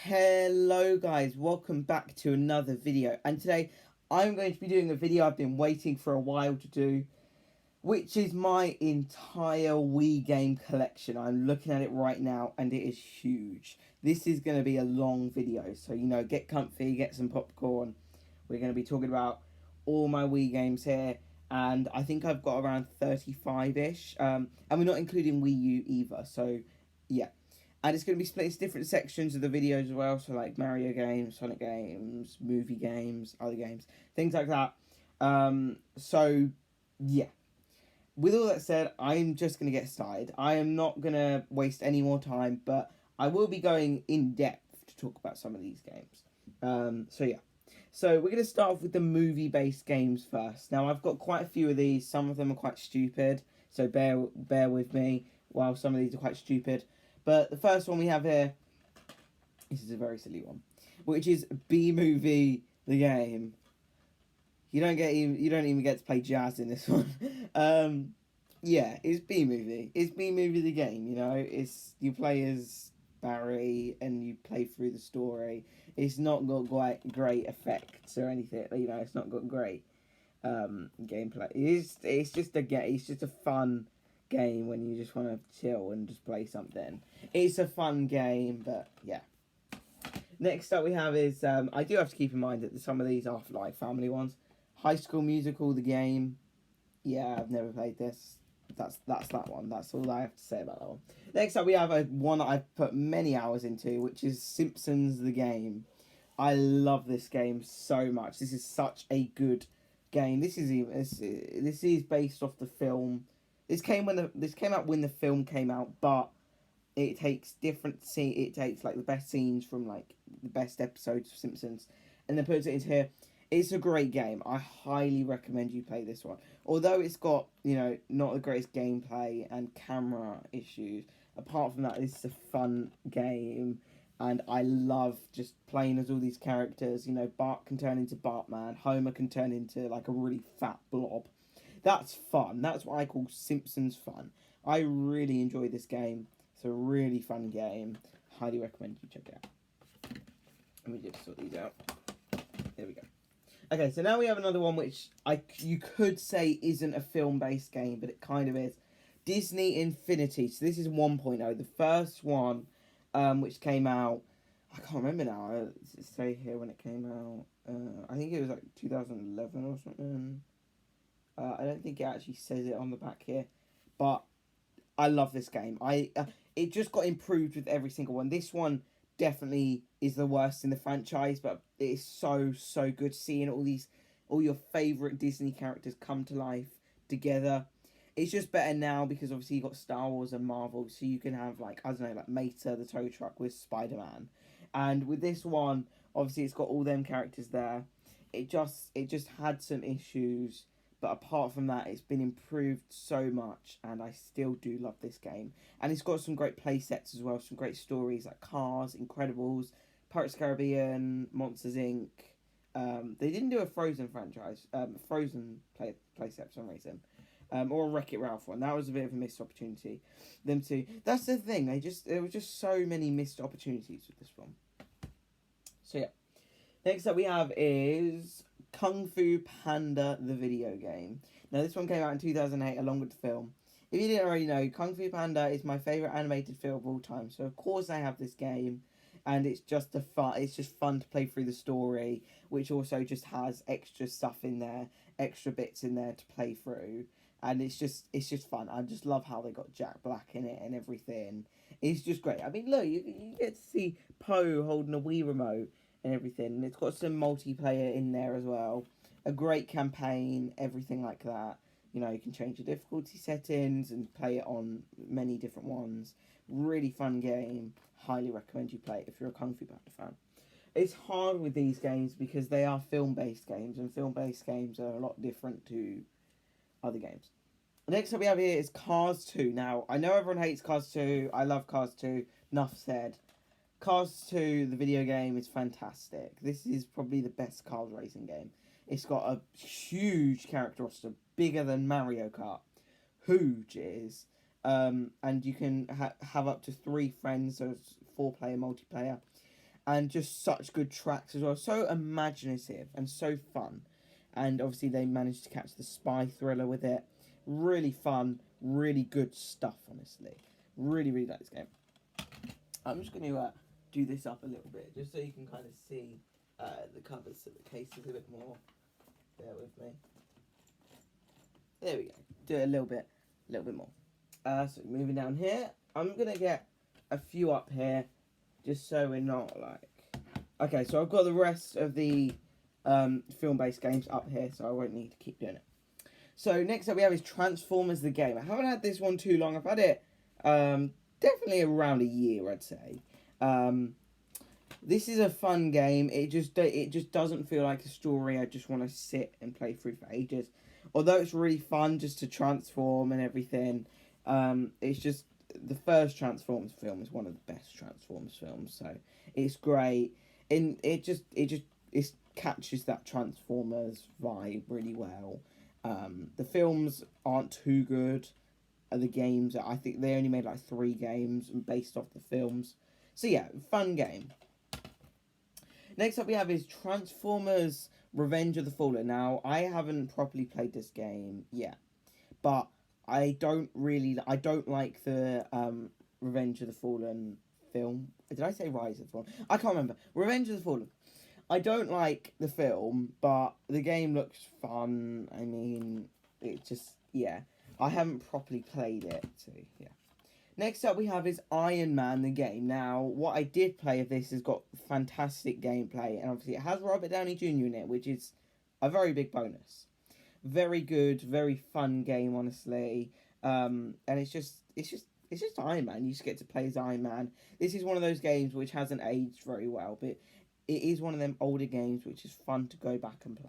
Hello guys, welcome back to another video, and today I'm going to be doing a video I've been waiting for a while to do, which is my entire Wii game collection. I'm looking at it right now and it is huge. This is going to be a long video, so get comfy, get some popcorn. We're going to be talking about all my Wii games here, and I think I've got around 35-ish, and we're not including Wii U either, so yeah. And it's going to be split into different sections of the videos as well. So like Mario games, Sonic games, movie games, other games, things like that. So yeah. With all that said, I'm just going to get started. I am not going to waste any more time, but I will be going in depth to talk about some of these games. So yeah. So we're going to start off with the movie-based games first. Now I've got quite a few of these. Some of them are quite stupid, so bear with me while some of these are quite stupid. But the first one we have here, this is a very silly one, which is B-Movie the game. You don't even get to play jazz in this one. Yeah, it's B-Movie. It's B-Movie the game. It's you play as Barry and you play through the story. It's not got quite great effects or anything. It's not got great gameplay. It's just a fun game when you just want to chill and just play something. It's a fun game, but yeah. Next up we have is, I do have to keep in mind that some of these are like family ones. High School Musical, the game. Yeah, I've never played this. That's that one. That's all I have to say about that one. Next up we have one that I've put many hours into, which is Simpsons, the game. I love this game so much. This is such a good game. This is based off the film. This came out when the film came out, but it takes it takes like the best scenes from like the best episodes of Simpsons and then puts it into here. It's a great game. I highly recommend you play this one. Although it's got, not the greatest gameplay and camera issues, apart from that, it's a fun game. And I love just playing as all these characters. Bart can turn into Bartman. Homer can turn into like a really fat blob. That's fun. That's what I call Simpsons fun. I really enjoy this game. It's a really fun game. Highly recommend you check it out. Let me just sort these out. There we go. Okay, so now we have another one which you could say isn't a film-based game, but it kind of is. Disney Infinity. So this is 1.0. The first one, which came out, I can't remember now. Does it say here when it came out? I think it was like 2011 or something. I don't think it actually says it on the back here, but I love this game. It just got improved with every single one. This one definitely is the worst in the franchise, but it is so good seeing all your favorite Disney characters come to life together. It's just better now because obviously you got Star Wars and Marvel, so you can have like Mesa the tow truck with Spider-Man, and with this one, obviously it's got all them characters there. It just had some issues. But apart from that, it's been improved so much, and I still do love this game. And it's got some great play sets as well, some great stories like Cars, Incredibles, Pirates of the Caribbean, Monsters Inc. They didn't do a Frozen franchise, Frozen play set for some reason, or a Wreck-It Ralph one. That was a bit of a missed opportunity. Them two. That's the thing. There were just so many missed opportunities with this one. So yeah. Next up we have is Kung Fu Panda, the video game. Now this one came out in 2008 along with the film. If you didn't already know, Kung Fu Panda is my favourite animated film of all time. So of course I have this game, and it's just fun to play through the story, which also just has extra stuff in there, extra bits in there to play through. And it's just fun. I just love how they got Jack Black in it and everything. It's just great. I mean, look, you get to see Poe holding a Wii remote and everything. And it's got some multiplayer in there as well. A great campaign, everything like that. You can change your difficulty settings and play it on many different ones. Really fun game. Highly recommend you play it if you're a Kung Fu Panda fan. It's hard with these games because they are film-based games, and film-based games are a lot different to other games. Next up we have here is Cars 2. Now, I know everyone hates Cars 2. I love Cars 2. Enough said. Cars 2, the video game, is fantastic. This is probably the best cars racing game. It's got a huge character roster, bigger than Mario Kart. Huge it is. And you can have up to 3 friends, so it's 4-player multiplayer. and just such good tracks as well. So imaginative and so fun. And obviously they managed to catch the spy thriller with it. Really fun, really good stuff, honestly. Really, really like this game. I'm just going to do this up a little bit, just so you can kind of see the covers of the cases a bit more. Bear with me. There we go. Do it a little bit more. So moving down here, I'm going to get a few up here, just so we're not like... Okay, so I've got the rest of the film-based games up here, so I won't need to keep doing it. So next up we have is Transformers the game. I haven't had this one too long. I've had it definitely around a year, I'd say. This is a fun game. It just doesn't feel like a story I just want to sit and play through for ages. Although it's really fun just to transform and everything. It's just the first Transformers film is one of the best Transformers films, so it's great. And it catches that Transformers vibe really well. The films aren't too good. The games, I think they only made like 3 games based off the films. So yeah, fun game. Next up we have is Transformers Revenge of the Fallen. Now, I haven't properly played this game yet, but I don't like the Revenge of the Fallen film. Did I say Rise of the Fallen? I can't remember. Revenge of the Fallen. I don't like the film, but the game looks fun. I mean, it just, yeah. I haven't properly played it, so yeah. Next up we have is Iron Man the game. Now, what I did play of this has got fantastic gameplay, and obviously it has Robert Downey Jr. in it, which is a very big bonus. Very good, very fun game, honestly. And it's just Iron Man. You just get to play as Iron Man. This is one of those games which hasn't aged very well, but it is one of them older games which is fun to go back and play.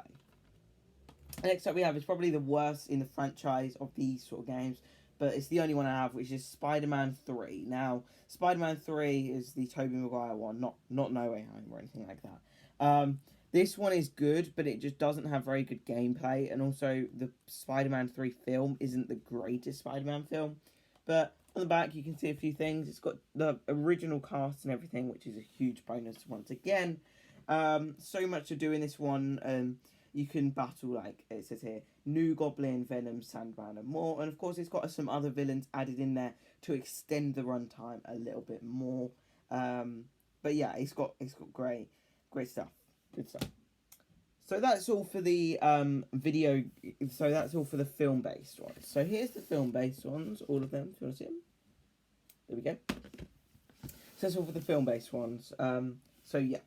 Next up we have is probably the worst in the franchise of these sort of games, but it's the only one I have, which is Spider-Man 3. Now, Spider-Man 3 is the Tobey Maguire one, not No Way Home or anything like that. This one is good, but it just doesn't have very good gameplay, and also the Spider-Man 3 film isn't the greatest Spider-Man film. But on the back you can see a few things. It's got the original cast and everything, which is a huge bonus once again. So much to do in this one. You can battle, like it says here, New Goblin, Venom, Sandman, and more. And of course, it's got some other villains added in there to extend the runtime a little bit more. But yeah, it's got great stuff, good stuff. So that's all for the video. So that's all for the film-based ones. So here's the film-based ones, all of them. If you want to see them, there we go. So that's all for the film-based ones. So yeah.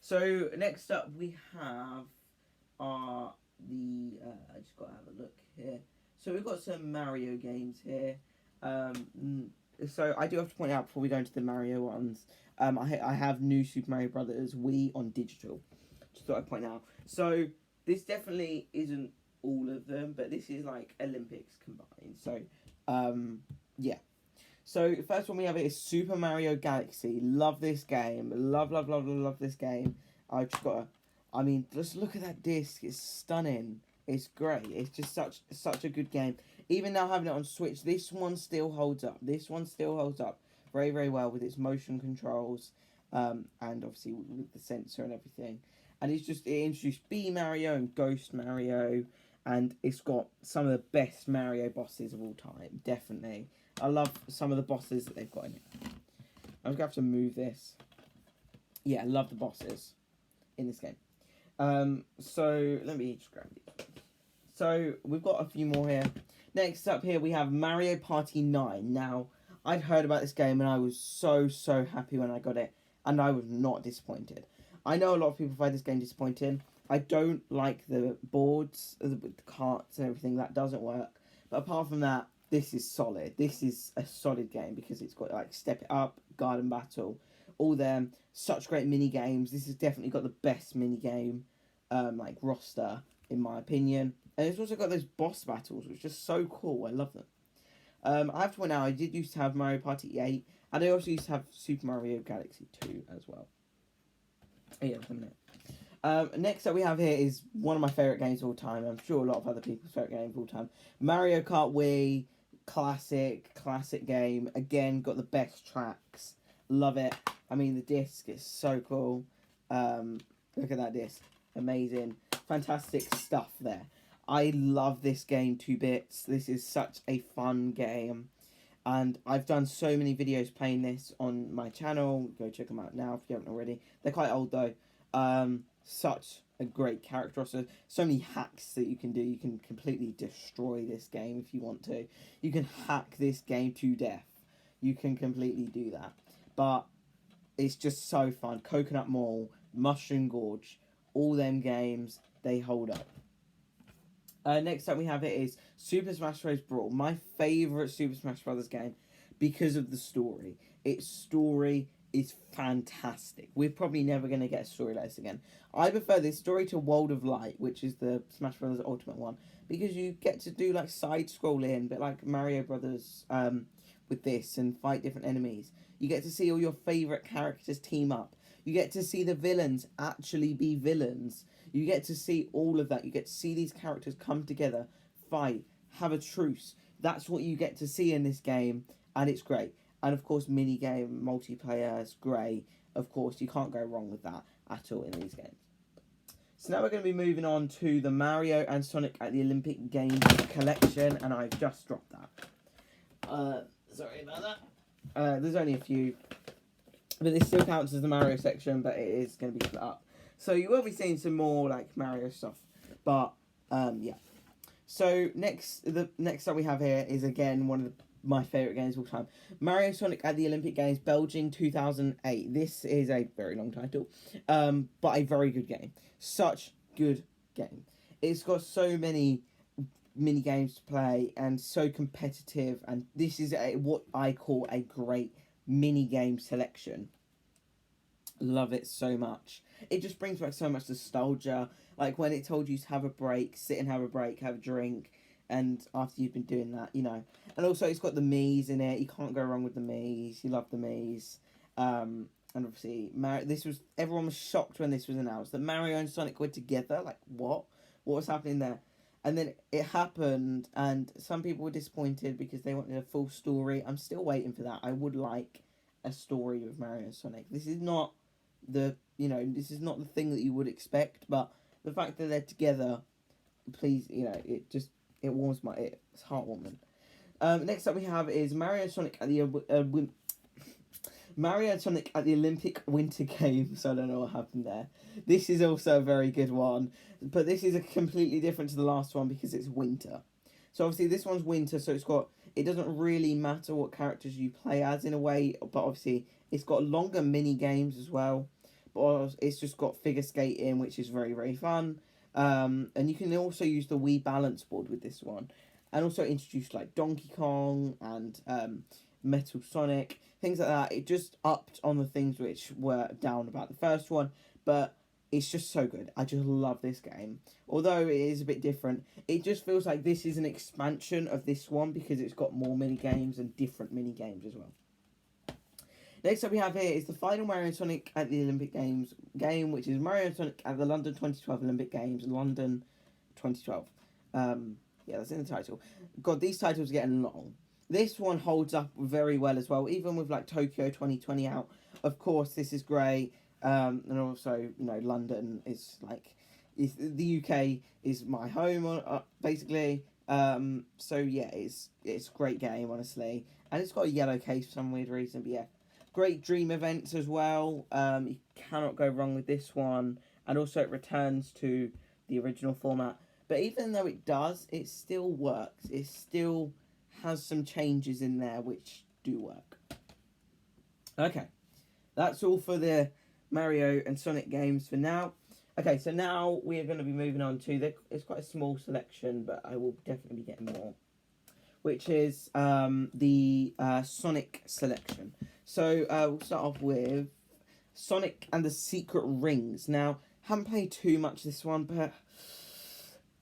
So next up we have I just got to have a look here. So we've got some Mario games here. So I do have to point out before we go into the Mario ones, I have New Super Mario Brothers Wii on digital. Just thought I'd point out. So this definitely isn't all of them, but this is like Olympics combined. So yeah. So the first one we have is Super Mario Galaxy. Love this game. Love this game. I've just got to... I mean, just look at that disc. It's stunning. It's great. It's just such a good game. Even now having it on Switch, this one still holds up. This one still holds up very, very well with its motion controls, and obviously with the sensor and everything. And it introduced B Mario and Ghost Mario, and it's got some of the best Mario bosses of all time. Definitely. I love some of the bosses that they've got in it. I'm just going to have to move this. Yeah, I love the bosses in this game. So let me just grab these. So we've got a few more here. Next up here we have Mario Party 9. Now, I'd heard about this game and I was so happy when I got it, and I was not disappointed. I know a lot of people find this game disappointing. I don't like the boards, the carts and everything. That doesn't work. But apart from that, this is solid. This is a solid game because it's got like Step It Up, Garden Battle, all them. Such great mini games. This has definitely got the best mini game like roster in my opinion. And it's also got those boss battles, which are so cool. I love them. I have to point out, I did used to have Mario Party 8, and I also used to have Super Mario Galaxy 2 as well. Yeah, a minute. Next up we have here is one of my favourite games of all time. I'm sure a lot of other people's favourite games of all time. Mario Kart Wii, classic game. Again, got the best tracks. Love it. I mean, the disc is so cool. Look at that disc. Amazing. Fantastic stuff there. I love this game to bits. This is such a fun game. And I've done so many videos playing this on my channel. Go check them out now if you haven't already. They're quite old though. Such a great character. Also, so many hacks that you can do. You can completely destroy this game if you want to. You can hack this game to death. You can completely do that. But it's just so fun. Coconut Mall, Mushroom Gorge, all them games, they hold up. Next up we have it is Super Smash Bros. Brawl. My favourite Super Smash Bros. Game because of the story. Its story is fantastic. We're probably never going to get a story like this again. I prefer this story to World of Light, which is the Smash Bros. Ultimate one, because you get to do like side-scrolling, but like Mario Brothers with this, and fight different enemies. You get to see all your favourite characters team up. You get to see the villains actually be villains. You get to see all of that. You get to see these characters come together, fight, have a truce. That's what you get to see in this game, and it's great. And of course, mini-game, multiplayer is great. Of course, you can't go wrong with that at all in these games. So now we're going to be moving on to the Mario and Sonic at the Olympic Games collection, and I've just dropped that. Sorry about that. There's only a few, but this still counts as the Mario section, but it is going to be split up. So you will be seeing some more like Mario stuff, but yeah. So next up we have here is again one of my favourite games of all time, Mario Sonic at the Olympic Games Beijing 2008. This is a very long title, but a very good game. Such good game. It's got so many mini games to play and so competitive, and this is what I call a great mini game selection. Love it so much. It just brings back so much nostalgia, like when it told you to have a break, sit and have a break, have a drink, and after you've been doing that, you know. And also it's got the Mii's in it. You can't go wrong with the Mii's. You love the Mii's. And obviously everyone was shocked when this was announced that Mario and Sonic were together. Like, what was happening there? And then it happened, and some people were disappointed because they wanted a full story. I'm still waiting for that. I would like a story with Mario and Sonic. This is not the thing that you would expect, but the fact that they're together, please, it warms it's heartwarming. Next up we have is Mario and Sonic at the Olympic Winter Games. I don't know what happened there. This is also a very good one, but this is a completely different to the last one because it's winter. So obviously this one's winter, so it doesn't really matter what characters you play as in a way, but obviously it's got longer mini games as well. But it's just got figure skating, which is very, very fun. And you can also use the Wii balance board with this one. And also introduce like Donkey Kong and Metal Sonic, things like that. It just upped on the things which were down about the first one. But it's just so good. I just love this game. Although it is a bit different, it just feels like this is an expansion of this one because it's got more mini games and different mini games as well. Next up we have here is the final Mario and Sonic at the Olympic Games game, which is Mario and Sonic at the London 2012 Olympic Games, London 2012. Yeah, that's in the title. God, these titles are getting long. This one holds up very well as well, even with like Tokyo 2020 out. Of course, this is great. And also, London is the UK is my home, basically. So yeah, it's a great game, honestly. And it's got a yellow case for some weird reason, but yeah. Great dream events as well. You cannot go wrong with this one. And also it returns to the original format. But even though it does, it still works. It still has some changes in there which do work. Okay. That's all for the Mario and Sonic games for now. Okay, so now we are going to be moving on to it's quite a small selection, but I will definitely be getting more. Which is the Sonic selection. So we'll start off with Sonic and the Secret Rings. Now, haven't played too much this one, but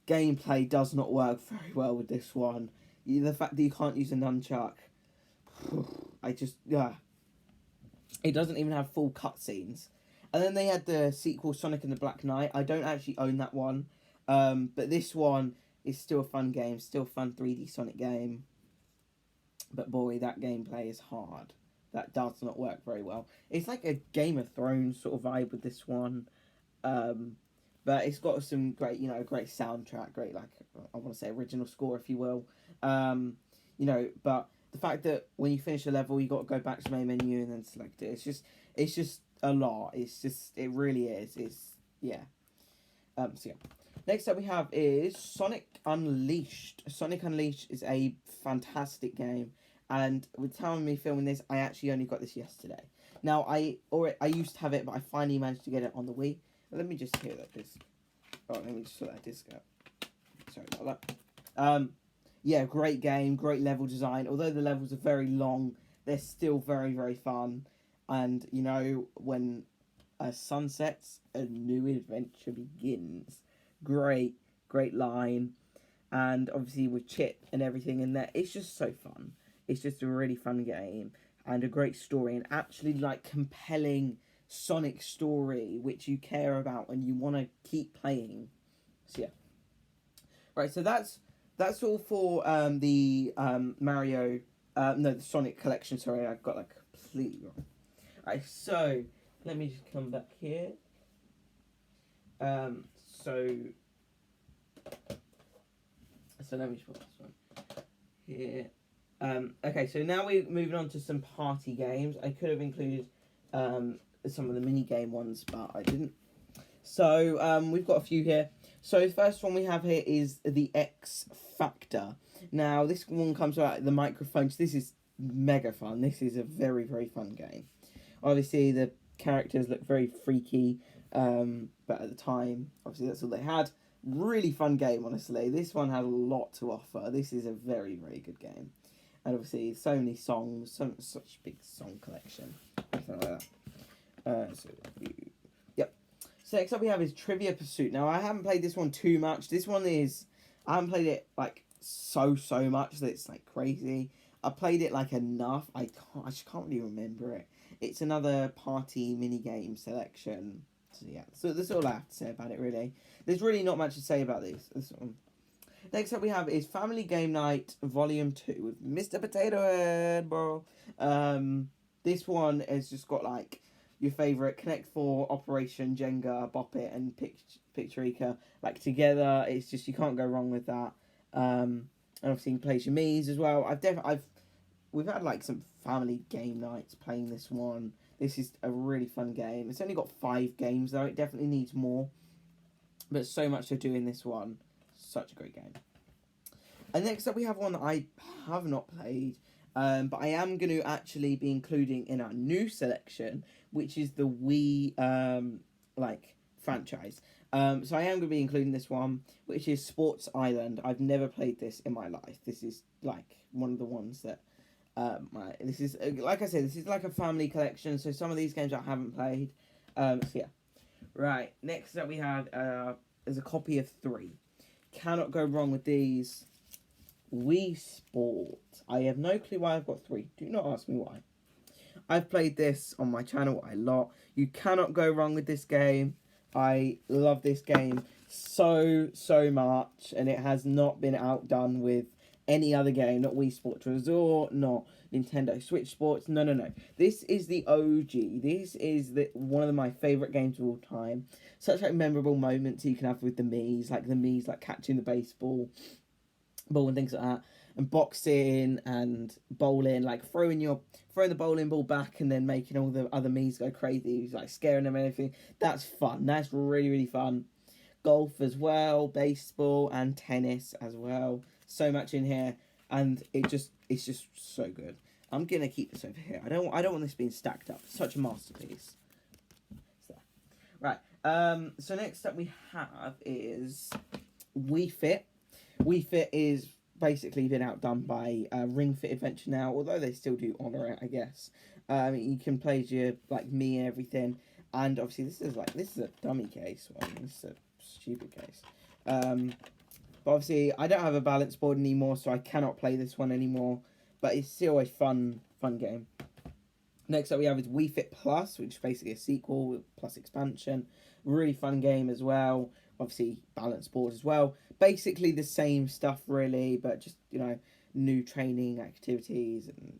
gameplay does not work very well with this one. The fact that you can't use a nunchuck, it doesn't even have full cutscenes. And then they had the sequel, Sonic and the Black Knight. I don't actually own that one, but this one is still a fun game, still a fun 3D Sonic game. But boy, that gameplay is hard. that does not work very well. It's like a Game of Thrones sort of vibe with this one. But it's got some great, great soundtrack, great, like, I want to say original score, if you will. But the fact that when you finish a level, you got to go back to the main menu and then select it. It's just a lot. It really is. Yeah. So yeah. Next up we have is Sonic Unleashed. Sonic Unleashed is a fantastic game. And with the time of me filming this, I actually only got this yesterday. Now, I used to have it, but I finally managed to get it on the Wii. Let me just hear that disc. Oh, let me just sort that disc out. Sorry about that. Yeah, great game, great level design. Although the levels are very long, they're still very, very fun. And, when a sun sets, a new adventure begins. Great line. And obviously with Chip and everything in there, it's just so fun. It's just a really fun game. And a great story. And actually, compelling Sonic story, which you care about and you want to keep playing. So, yeah. Right, so that's all for the Mario... the Sonic collection. Sorry, I got that completely wrong. Alright, so let me just come back here. So let me just put this one here. Okay, so now we're moving on to some party games. I could have included some of the mini game ones, but I didn't. So we've got a few here. So the first one we have here is the X Factor. Now this one comes out the microphones. This is mega fun. This is a very, very fun game. Obviously the characters look very freaky, but at the time, obviously that's all they had. Really fun game, honestly. This one had a lot to offer. This is a very, very good game. And obviously so many songs, such a big song collection. Something like that. Yep. So next up we have is Trivia Pursuit. Now I haven't played this one too much. This one is, I haven't played it so much that it's crazy. I played it enough. I just can't really remember it. It's another party mini game selection. So yeah, so that's all I have to say about it really. There's really not much to say about this one. Next up we have is Family Game Night Volume 2 with Mr. Potato Head, bro. This one has just got your favourite Connect 4, Operation Jenga, Bop It and Picturica together. It's just, you can't go wrong with that. And obviously you can play your Mii's as well. We've had some family game nights playing this one. This is a really fun game. It's only got 5 games though. It definitely needs more. But so much to do in this one. Such a great game. And next up we have one that I have not played. But I am going to actually be including in our new selection, which is the Wii franchise. So I am going to be including this one, which is Sports Island. I've never played this in my life. This is one of the ones that this is like I said, this is a family collection. So some of these games I haven't played. So yeah. Right. Next up we have is a copy of 3. Cannot go wrong with these. Wii Sports. I have no clue why I've got 3. Do not ask me why. I've played this on my channel a lot. You cannot go wrong with this game. I love this game so much, and it has not been outdone with any other game. Not Wii Sports Resort, not Nintendo Switch Sports. No. This is the OG. This is one of my favourite games of all time. Such memorable moments you can have with the Mii's, catching the baseball ball and things like that, and boxing and bowling, throwing the bowling ball back and then making all the other Mii's go crazy, scaring them and everything. That's fun. That's really fun. Golf as well, baseball and tennis as well. So much in here, and it's just so good. I'm gonna keep this over here. I don't want this being stacked up. It's such a masterpiece. So, right. So next up we have is Wii Fit. Wii Fit is basically been outdone by Ring Fit Adventure now, although they still do honour it, I guess. You can play as your Mii and everything, and obviously this is a dummy case one. This is a stupid case. But obviously I don't have a balance board anymore, so I cannot play this one anymore. But it's still a fun game. Next up we have is Wii Fit Plus, which is basically a sequel plus expansion. Really fun game as well. Obviously balance board as well. Basically the same stuff really, but just new training activities and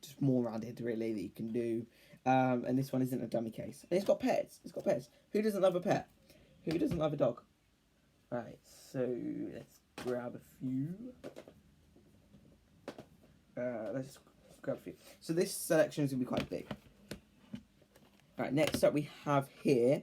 just more added really that you can do. And this one isn't a dummy case. And it's got pets. It's got pets. Who doesn't love a pet? Who doesn't love a dog? Right, so let's grab a few. Let's grab a few. So this selection is going to be quite big. Right, next up we have here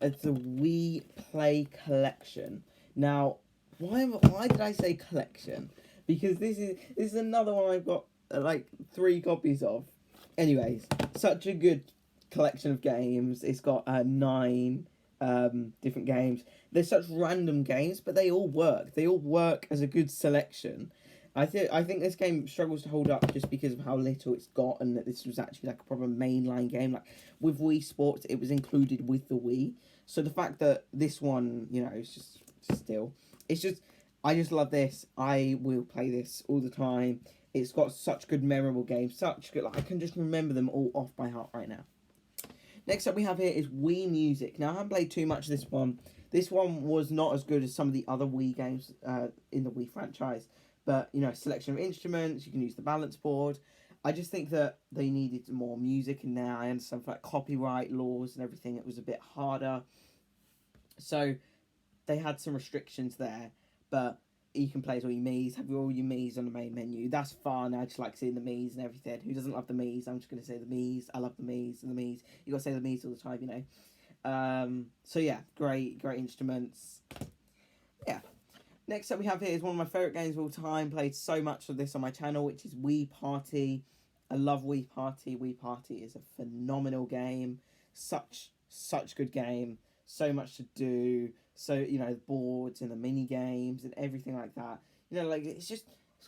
the We Play collection. Now, why did I say collection? Because this is another one I've got like 3 copies of. Anyways, such a good collection of games. It's got 9 different games. They're such random games, but they all work. They all work as a good selection. I think this game struggles to hold up just because of how little it's got, and that this was actually like a proper mainline game. Like with Wii Sports, it was included with the Wii. So the fact that this one, you know, is just still, it's just, I just love this. I will play this all the time. It's got such good, memorable games. Such good, like I can just remember them all off by heart right now. Next up we have here is Wii Music. Now I haven't played too much of this one. This one was not as good as some of the other Wii games in the Wii franchise. But, you know, selection of instruments, you can use the balance board. I just think that they needed more music in there. I understand for like copyright laws and everything, it was a bit harder. So they had some restrictions there, but you can play as all your Mii's, have all your Mii's on the main menu. That's fun. I just like seeing the Mii's and everything. Who doesn't love the Mii's? I'm just going to say the Mii's. I love the Mii's and the Mii's. You got to say the Mii's all the time, you know. So yeah, great instruments. Yeah. Next up we have here is one of my favourite games of all time. Played so much of this on my channel, which is Wii Party. I love Wii Party. Wii Party is a phenomenal game. Such good game. So much to do. So, you know, the boards and the mini games and everything like that. You know, like it's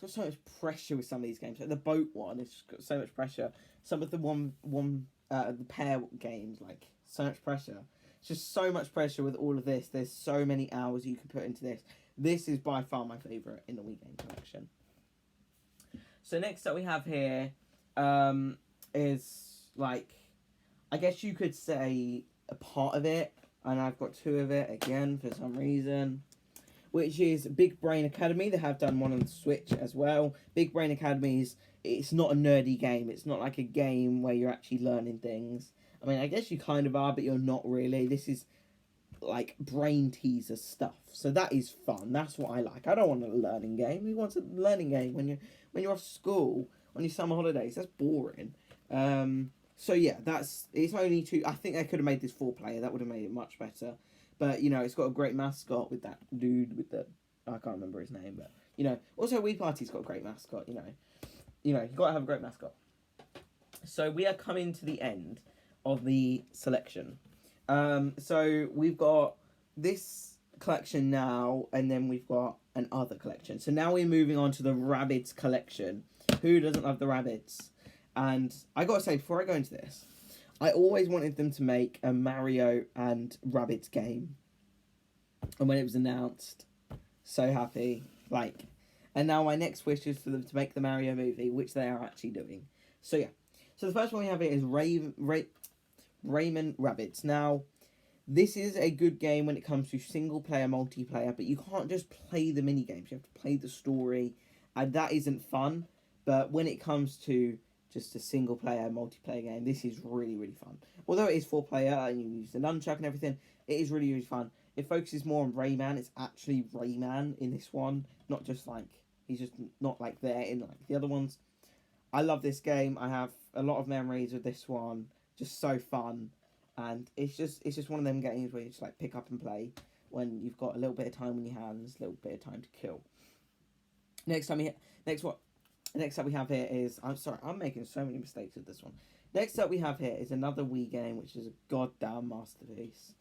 got so much pressure with some of these games. Like the boat one, it's got so much pressure. Some of the the pair games, like so much pressure. It's just so much pressure with all of this. There's so many hours you can put into this. This is by far my favourite in the Wii game collection. So next up we have here is, like, I guess you could say a part of it, and I've got 2 of it again for some reason, which is Big Brain Academy. They have done one on the Switch as well. Big Brain Academy it's not a nerdy game. It's not like a game where you're actually learning things. I mean, I guess you kind of are, but you're not really. This is like brain teaser stuff, so that is fun. That's what I like. I don't want a learning game. Who wants a learning game when you're off school on your summer holidays? That's boring. So yeah, it's only 2. I think I could have made this 4-player. That would have made it much better. But you know, it's got a great mascot with that dude with the, I can't remember his name, but you know, also Wii Party's got a great mascot. You know, you got to have a great mascot. So we are coming to the end of the selection. So we've got this collection now, and then we've got an other collection. So now we're moving on to the Rabbids collection. Who doesn't love the Rabbids? And I gotta say, before I go into this, I always wanted them to make a Mario and Rabbids game. And when it was announced, so happy. Like, and now my next wish is for them to make the Mario movie, which they are actually doing. So yeah. So the first one we have here is Rayman Rabbids. Now, this is a good game when it comes to single-player, multiplayer, but you can't just play the mini-games. You have to play the story, and that isn't fun. But when it comes to just a single-player, multiplayer game, this is really, really fun. Although it is 4-player, and you use the nunchuck and everything, it is really, really fun. It focuses more on Rayman. It's actually Rayman in this one, not just like, he's just not like there in like the other ones. I love this game. I have a lot of memories with this one. Just so fun, and it's just one of them games where you just like pick up and play when you've got a little bit of time on your hands, a little bit of time to kill. Next up we have here is, I'm sorry, I'm making so many mistakes with this one. Next up we have here is another Wii game, which is a goddamn masterpiece,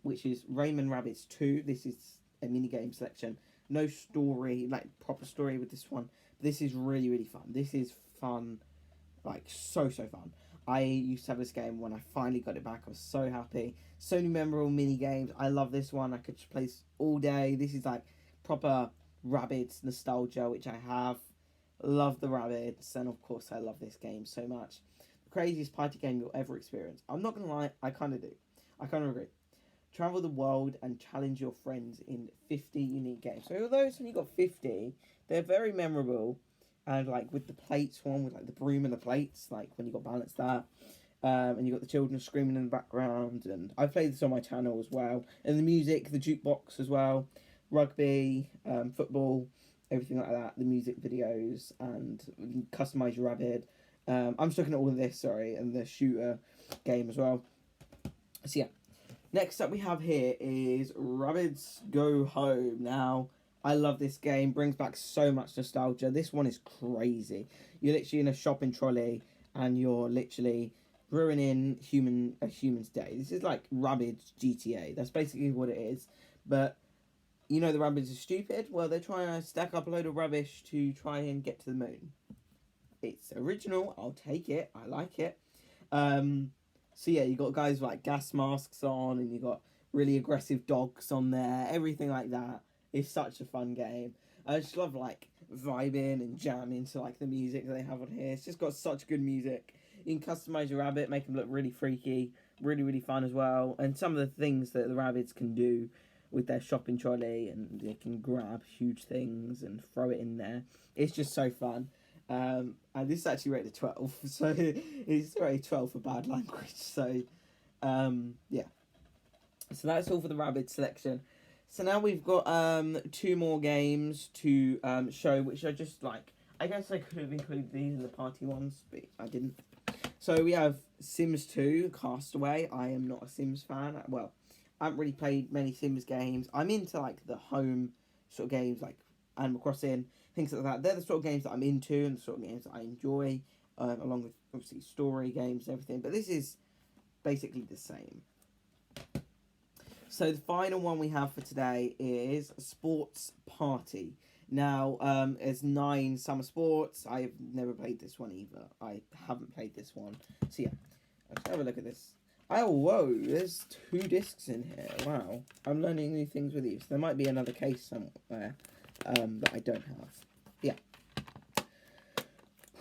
which is Rayman Rabbids 2. This is a mini game selection. No story, like proper story with this one. But this is really, really fun. This is fun, like so fun. I used to have this game when I finally got it back. I was so happy. So many memorable mini games. I love this one. I could just play this all day. This is like proper Rabbids nostalgia, which I have. Love the Rabbids, and of course I love this game so much. The craziest party game you'll ever experience. I'm not gonna lie, I kind of do. I kind of agree. Travel the world and challenge your friends in 50 unique games. So although it's only got 50, they're very memorable. and like with the plates one, with like the broom and the plates, like when you got balance that. And you got the children screaming in the background, and I played this on my channel as well. And the music, the jukebox as well, rugby, football, everything like that. The music videos and customize your rabbit. I'm just looking at all of this, sorry, and the shooter game as well. So yeah, next up we have here is Rabbids Go Home. Now, I love this game, brings back so much nostalgia. This one is crazy. You're literally in a shopping trolley, and you're literally ruining a human's day. This is like Rabbids GTA. That's basically what it is. But you know the Rabbids are stupid. Well, they're trying to stack up a load of rubbish to try and get to the moon. It's original. I'll take it. I like it. So yeah, you got guys with like gas masks on, and you got really aggressive dogs on there. Everything like that. It's such a fun game. I just love like vibing and jamming to like the music that they have on here. It's just got such good music. You can customize your rabbit, make them look really freaky, really fun as well. And some of the things that the Rabbids can do with their shopping trolley, and they can grab huge things and throw it in there. It's just so fun. And this is actually rated 12, so it's rated 12 for bad language. So, yeah. So that's all for the Rabbids selection. So now we've got 2 more games to show, which are just like, I guess I could have included these in the party ones, but I didn't. So we have Sims 2, Castaway. I am not a Sims fan. Well, I haven't really played many Sims games. I'm into like the home sort of games like Animal Crossing, things like that. They're the sort of games that I'm into and the sort of games that I enjoy, along with obviously story games and everything. But this is basically the same. So the final one we have for today is Sports Party. Now, there's 9 summer sports. I've never played this one either. I haven't played this one. So yeah, let's have a look at this. Oh, whoa, there's 2 discs in here. Wow, I'm learning new things with these. There might be another case somewhere that I don't have. Yeah.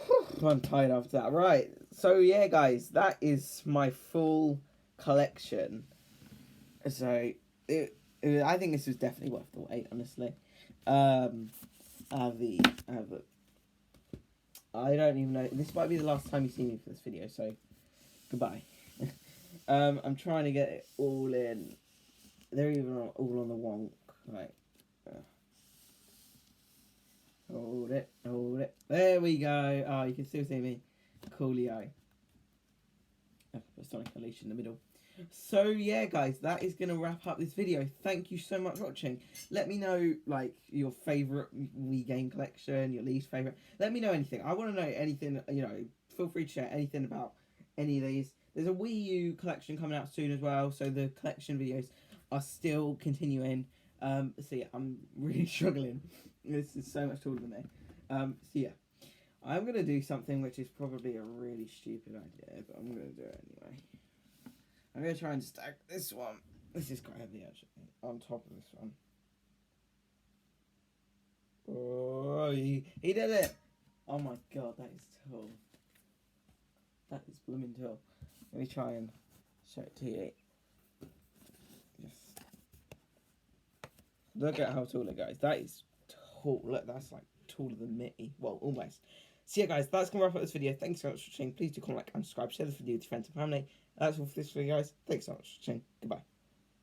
Whew, I'm tired after that. Right, so yeah, guys, that is my full collection. So, I think this was definitely worth the wait, honestly. I don't even know. This might be the last time you see me for this video, so goodbye. I'm trying to get it all in. They're even all on the wonk. Right. Hold it. There we go. Oh, you can still see me. Coolio. Put Sonic Unleashed in the middle. So yeah, guys, that is gonna wrap up this video. Thank you so much for watching. Let me know like your favorite Wii game collection, your least favorite. Let me know anything. I want to know anything. You know, feel free to share anything about any of these. There's a Wii U collection coming out soon as well, so the collection videos are still continuing. So yeah, I'm really struggling. This is so much taller than me. So yeah, I'm gonna do something which is probably a really stupid idea, but I'm gonna do it anyway. I'm going to try and stack this one. This is quite heavy, actually. On top of this one. Oh, he did it! Oh my god, that is tall. That is blooming tall. Let me try and show it to you. Just look at how tall it goes. That is tall. Look, that's like taller than me. Well, almost. So yeah, guys, that's going to wrap up this video. Thanks so much for watching. Please do comment, like, and subscribe. Share this video with your friends and family. That's all for this video, guys. Thanks so much for watching. Goodbye.